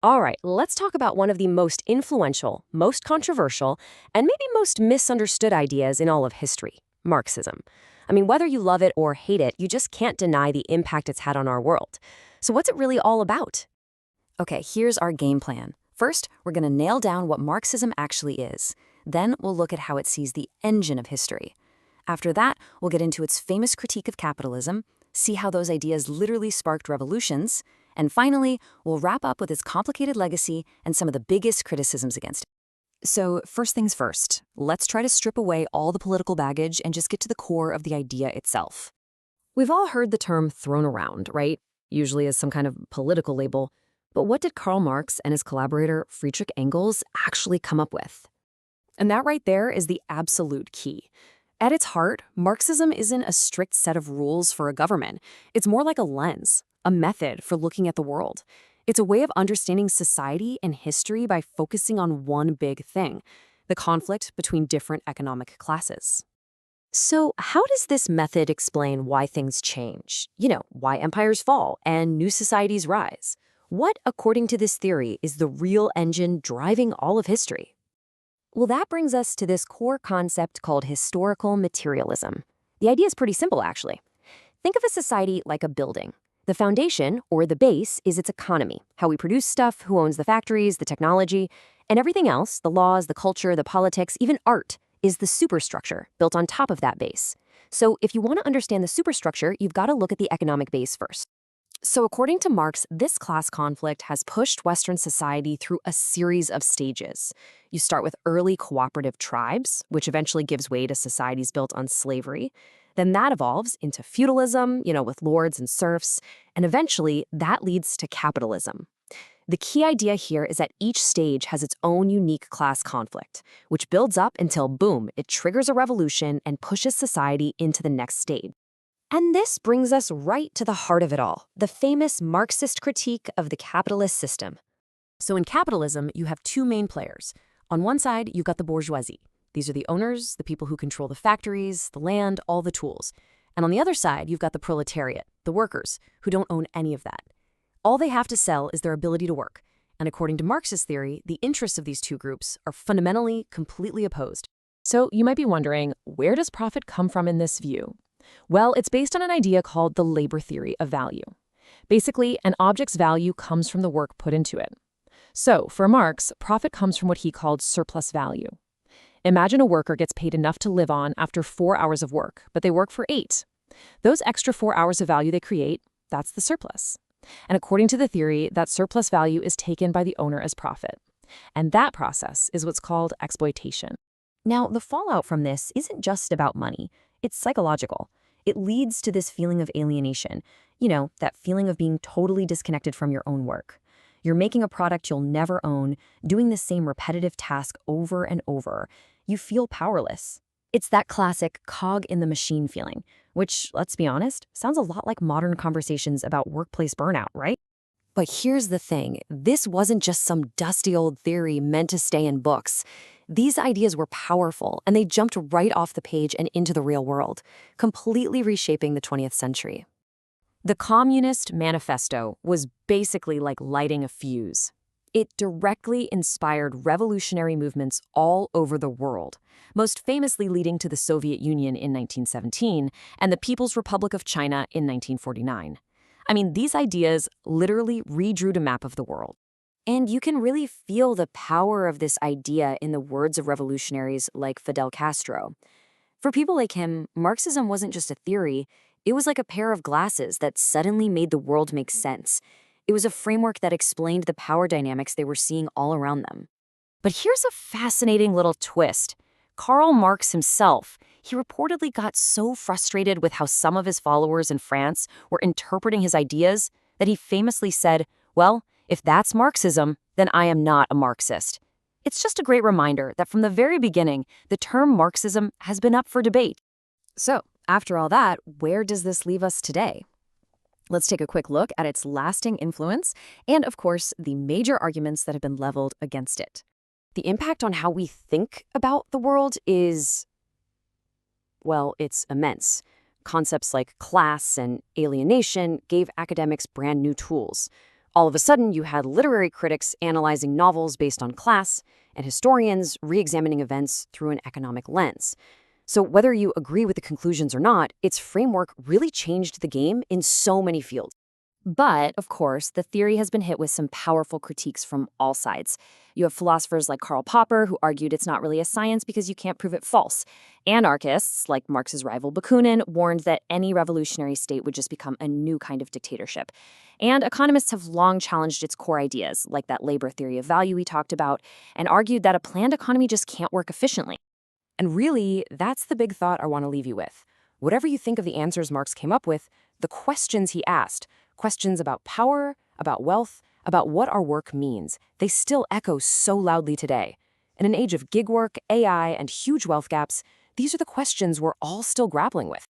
All right, let's talk about one of the most influential, most controversial, and maybe most misunderstood ideas in all of history, Marxism. I mean, whether you love it or hate it, you just can't deny the impact it's had on our world. So what's it really all about? Okay, here's our game plan. First, we're going to nail down what Marxism actually is. Then we'll look at how it sees the engine of history. After that, we'll get into its famous critique of capitalism, see how those ideas literally sparked revolutions, and finally, we'll wrap up with its complicated legacy and some of the biggest criticisms against it. So, first things first, let's try to strip away all the political baggage and just get to the core of the idea itself. We've all heard the term thrown around, right? Usually as some kind of political label. But what did Karl Marx and his collaborator Friedrich Engels actually come up with? And that right there is the absolute key. At its heart, Marxism isn't a strict set of rules for a government. It's more like a lens, a method for looking at the world. It's a way of understanding society and history by focusing on one big thing, the conflict between different economic classes. So, how does this method explain why things change? Why empires fall and new societies rise? What, according to this theory, is the real engine driving all of history? Well, that brings us to this core concept called historical materialism. The idea is pretty simple, actually. Think of a society like a building. The foundation, or the base, is its economy, how we produce stuff, who owns the factories, the technology, and everything else, the laws, the culture, the politics, even art, is the superstructure built on top of that base. So if you want to understand the superstructure, you've got to look at the economic base first. So according to Marx, this class conflict has pushed Western society through a series of stages. You start with early cooperative tribes, which eventually gives way to societies built on slavery. Then that evolves into feudalism, with lords and serfs, and eventually that leads to capitalism. The key idea here is that each stage has its own unique class conflict, which builds up until, boom, it triggers a revolution and pushes society into the next stage. And this brings us right to the heart of it all, the famous Marxist critique of the capitalist system. So in capitalism, you have two main players. On one side, you've got the bourgeoisie. These are the owners, the people who control the factories, the land, all the tools. And on the other side, you've got the proletariat, the workers, who don't own any of that. All they have to sell is their ability to work. And according to Marxist theory, the interests of these two groups are fundamentally completely opposed. So you might be wondering, where does profit come from in this view? Well, it's based on an idea called the labor theory of value. Basically, an object's value comes from the work put into it. So, for Marx, profit comes from what he called surplus value. Imagine a worker gets paid enough to live on after 4 hours of work, but they work for 8. Those extra 4 hours of value they create, that's the surplus. And according to the theory, that surplus value is taken by the owner as profit. And that process is what's called exploitation. Now, the fallout from this isn't just about money. It's psychological. It leads to this feeling of alienation, that feeling of being totally disconnected from your own work. You're making a product you'll never own, doing the same repetitive task over and over. You feel powerless. It's that classic cog in the machine feeling, which, let's be honest, sounds a lot like modern conversations about workplace burnout, right? But here's the thing. This wasn't just some dusty old theory meant to stay in books. These ideas were powerful, and they jumped right off the page and into the real world, completely reshaping the 20th century. The Communist Manifesto was basically like lighting a fuse. It directly inspired revolutionary movements all over the world, most famously leading to the Soviet Union in 1917 and the People's Republic of China in 1949. I mean, these ideas literally redrew a map of the world. And you can really feel the power of this idea in the words of revolutionaries like Fidel Castro. For people like him, Marxism wasn't just a theory, it was like a pair of glasses that suddenly made the world make sense. It was a framework that explained the power dynamics they were seeing all around them. But here's a fascinating little twist. Karl Marx himself, he reportedly got so frustrated with how some of his followers in France were interpreting his ideas that he famously said, well, if that's Marxism, then I am not a Marxist. It's just a great reminder that from the very beginning, the term Marxism has been up for debate. So, after all that, where does this leave us today? Let's take a quick look at its lasting influence and, of course, the major arguments that have been leveled against it. The impact on how we think about the world is, well, it's immense. Concepts like class and alienation gave academics brand new tools. All of a sudden, you had literary critics analyzing novels based on class, and historians re-examining events through an economic lens. So whether you agree with the conclusions or not, its framework really changed the game in so many fields. But, of course, the theory has been hit with some powerful critiques from all sides. You have philosophers like Karl Popper, who argued it's not really a science because you can't prove it false. Anarchists, like Marx's rival Bakunin, warned that any revolutionary state would just become a new kind of dictatorship. And economists have long challenged its core ideas, like that labor theory of value we talked about, and argued that a planned economy just can't work efficiently. And really, that's the big thought I want to leave you with. Whatever you think of the answers Marx came up with, the questions he asked, questions about power, about wealth, about what our work means, they still echo so loudly today. In an age of gig work, AI, and huge wealth gaps, these are the questions we're all still grappling with.